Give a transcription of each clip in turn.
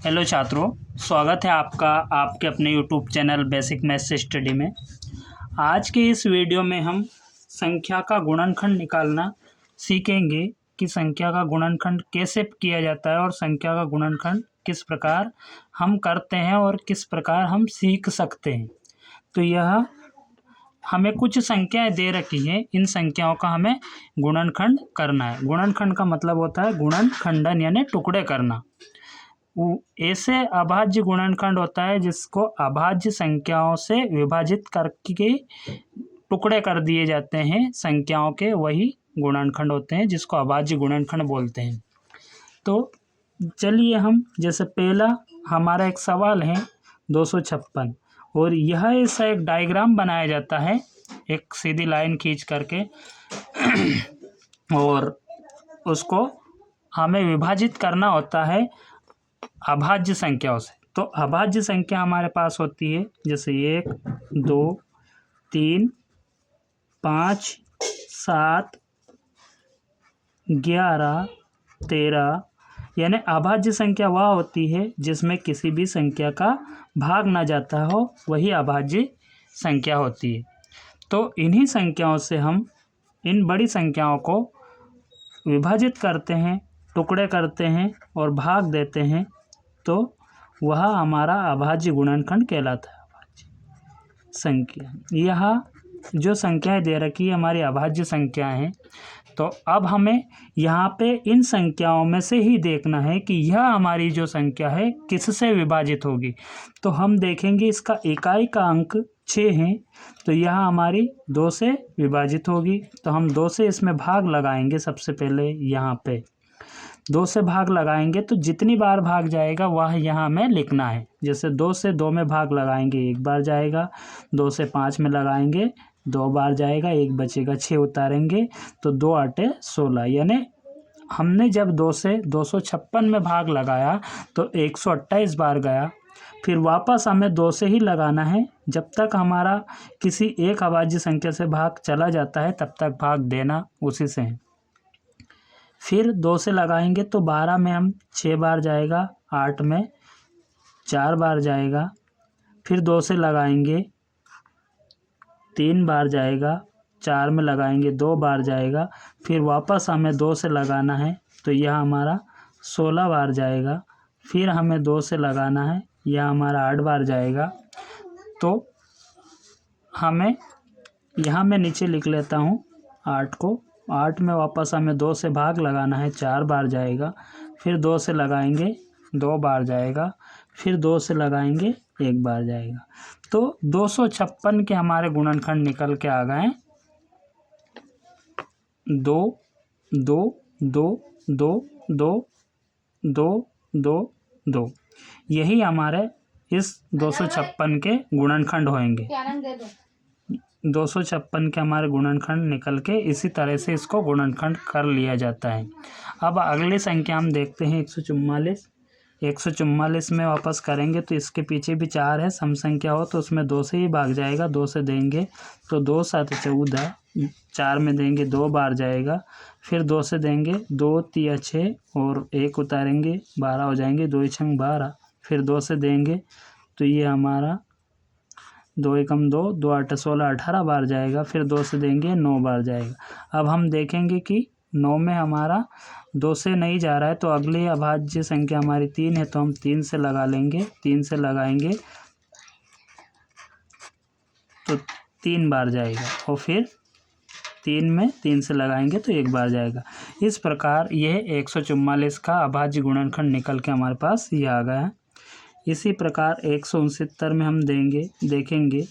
Hello छात्रों, स्वागत है आपका आपके अपने YouTube channel basic maths study में। आज के इस वीडियो में हम संख्या का गुणनखंड निकालना सीखेंगे कि संख्या का गुणनखंड कैसे किया जाता है और संख्या का गुणनखंड किस प्रकार हम करते हैं और किस प्रकार हम सीख सकते हैं। तो यह हमें कुछ संख्याएं दे रखी हैं, इन संख्याओं का हमें गुणनखंड करना है। गुणनखंड का मतलब होता है गुणनखंडन यानी टुकड़े करना। ऐसे अभाज्य गुणनखंड होता है जिसको अभाज्य संख्याओं से विभाजित करके टुकड़े कर दिए जाते हैं संख्याओं के, वही गुणनखंड होते हैं जिसको अभाज्य गुणनखंड बोलते हैं। तो चलिए हम जैसे पहला हमारा एक सवाल है 256 और यह ऐसा एक डायग्राम बनाया जाता है, एक सीधी लाइन खींच करके और उसको हमें विभाजित करना होता है अभाज्य संख्याओं से। तो अभाज्य संख्या हमारे पास होती है जैसे 1, 2, 3, 5, 7, 11, 13 यानी अभाज्य संख्या वह होती है जिसमें किसी भी संख्या का भाग ना जाता हो, वही अभाज्य संख्या होती है। तो इन्हीं संख्याओं से हम इन बड़ी संख्याओं को विभाजित करते हैं, टुकड़े करते हैं और भाग देते हैं, तो वह हमारा अभाज्य गुणनखंड कहलाता है। अभाज्य संख्या, यह जो संख्याएं दे रखी है हमारी अभाज्य संख्याएं हैं। तो अब हमें यहाँ पे इन संख्याओं में से ही देखना है कि यह हमारी जो संख्या है किससे विभाजित होगी। तो हम देखेंगे इसका इकाई का अंक 6 है, तो यह हमारी 2 से विभाजित होगी। तो हम 2 से इसमें भाग लगाएंगे। सबसे पहले यहाँ पे 2 से भाग लगाएंगे तो जितनी बार भाग जाएगा वह यहाँ हमें लिखना है। जैसे 2 से 2 में भाग लगाएंगे 1 बार जाएगा, 2 से 5 में लगाएंगे 2 बार जाएगा, 1 बचेगा, 6 उतारेंगे तो 2 8 16 यानी हमने जब 2 से 256 में भाग लगाया तो 128 बार गया। फिर वापस हमें 2 से ही लगाना है, जब तक हमारा किसी एक अभाज्य संख्या से भाग चला जाता है तब तक भाग देना उसी से है। फिर 2 से लगाएंगे तो 12 में हम 6 बार जाएगा, 8 में 4 बार जाएगा। फिर 2 से लगाएंगे 3 बार जाएगा, 4 में लगाएंगे 2 बार जाएगा। फिर वापस हमें 2 से लगाना है तो यह हमारा 16 बार जाएगा। फिर हमें 2 से लगाना है, यह हमारा 8 बार जाएगा। तो हमें यहाँ मैं नीचे लिख लेता हूँ 8 को। 8 में वापस हमें 2 से भाग लगाना है, 4 बार जाएगा। फिर 2 से लगाएंगे 2 बार जाएगा। फिर 2 से लगाएंगे 1 बार जाएगा। तो 256 के हमारे गुणनखंड निकल के आ गए 2 2 2 2 2 2 2 2। यही हमारे इस 256 के गुणनखंड होंगे। 256 के हमारे गुणनखंड निकल के इसी तरह से इसको गुणनखंड कर लिया जाता है। अब अगली संख्या हम देखते हैं 144। 144 में वापस करेंगे तो इसके पीछे भी 4 है, सम संख्या हो तो उसमें 2 से ही भाग जाएगा। 2 से देंगे तो 2 7 14, 4 में देंगे 2 बार जाएगा। फिर 2 से देंगे 2 3 6 और 1 उतारेंगे 12 हो जाएंगे, 2 6 12। फिर 2 से देंगे तो ये हमारा 2 1 2 2 8 16 18 बार जाएगा। फिर 2 से देंगे 9 बार जाएगा। अब हम देखेंगे कि 9 में हमारा 2 से नहीं जा रहा है, तो अगली अभाज्य संख्या हमारी 3 है, तो हम 3 से लगा लेंगे। 3 से लगाएंगे तो 3 बार जाएगा और फिर 3 में 3 से लगाएंगे तो 1 बार जाएगा। इस प्रकार यह 144 का अभाज्य गुणनखंड निकल के हमारे पास ये आ गया है। इसी प्रकार 169 में हम देखेंगे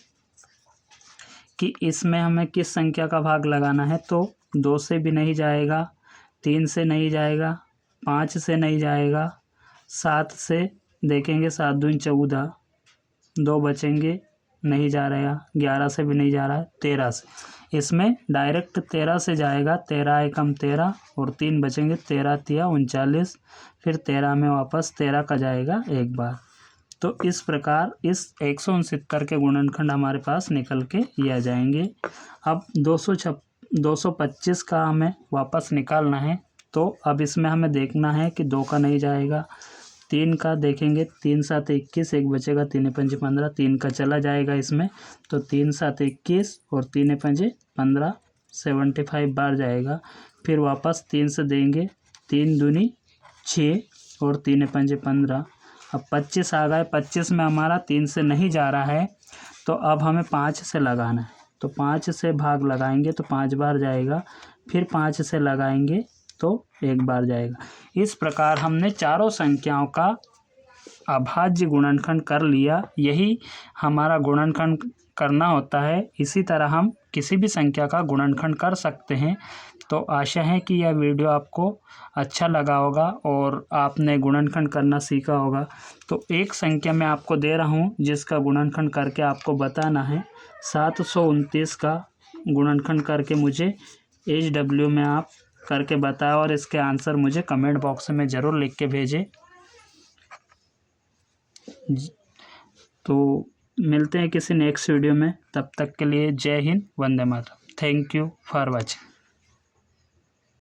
कि इसमें हमें किस संख्या का भाग लगाना है। तो 2 से भी नहीं जाएगा, 3 से नहीं जाएगा, 5 से नहीं जाएगा, 7 से देखेंगे 7 दूनी 14, 2 बचेंगे नहीं जा रहा, 11 से भी नहीं जा रहा है, 13 से इसमें डायरेक्ट 13 से जाएगा। 13 एकम 13 और 3 बचेंगे, 13 3 39। फिर 13 में वापस 13 का जाएगा 1 बार। तो इस प्रकार इस 169 के गुणनखंड हमारे पास निकल के ये आ जाएंगे। अब 225 का हमें वापस निकालना है। तो अब इसमें हमें देखना है कि 2 का नहीं जाएगा, 3 का देखेंगे, 3 7 21, एक बचेगा 3 पंजे 15, 3 का चला जाएगा इसमें, तो 3 7 21 और 3 पंजे 15, 75 बार जाएगा। फिर वापस 3 से देंगे, 3 दूनी 6 और 3 पंजे 15। अब 25 आ गए, 25 में हमारा 3 से नहीं जा रहा है, तो अब हमें 5 से लगाना है, तो 5 से भाग लगाएंगे तो 5 बार जाएगा, फिर 5 से लगाएंगे तो 1 बार जाएगा। इस प्रकार हमने चारों संख्याओं का अभाज्य गुणनखंड कर लिया। यही हमारा गुणनखंड करना होता है। इसी तरह हम किसी भी संख्या का गुणनखंड कर सकते हैं। तो आशा है कि यह वीडियो आपको अच्छा लगा होगा और आपने गुणनखंड करना सीखा होगा। तो एक संख्या मैं आपको दे रहा हूँ जिसका गुणनखंड करके आपको बताना है। 729 का गुणनखंड करके मुझे HW में आप करके बताएं और इसके आंसर मुझे कमेंट बॉक्स में ज़रूर लिख के भेजें। तो मिलते हैं किसी नेक्स्ट वीडियो में, तब तक के लिए जय हिंद, वंदे मातरम। Thank you for watching.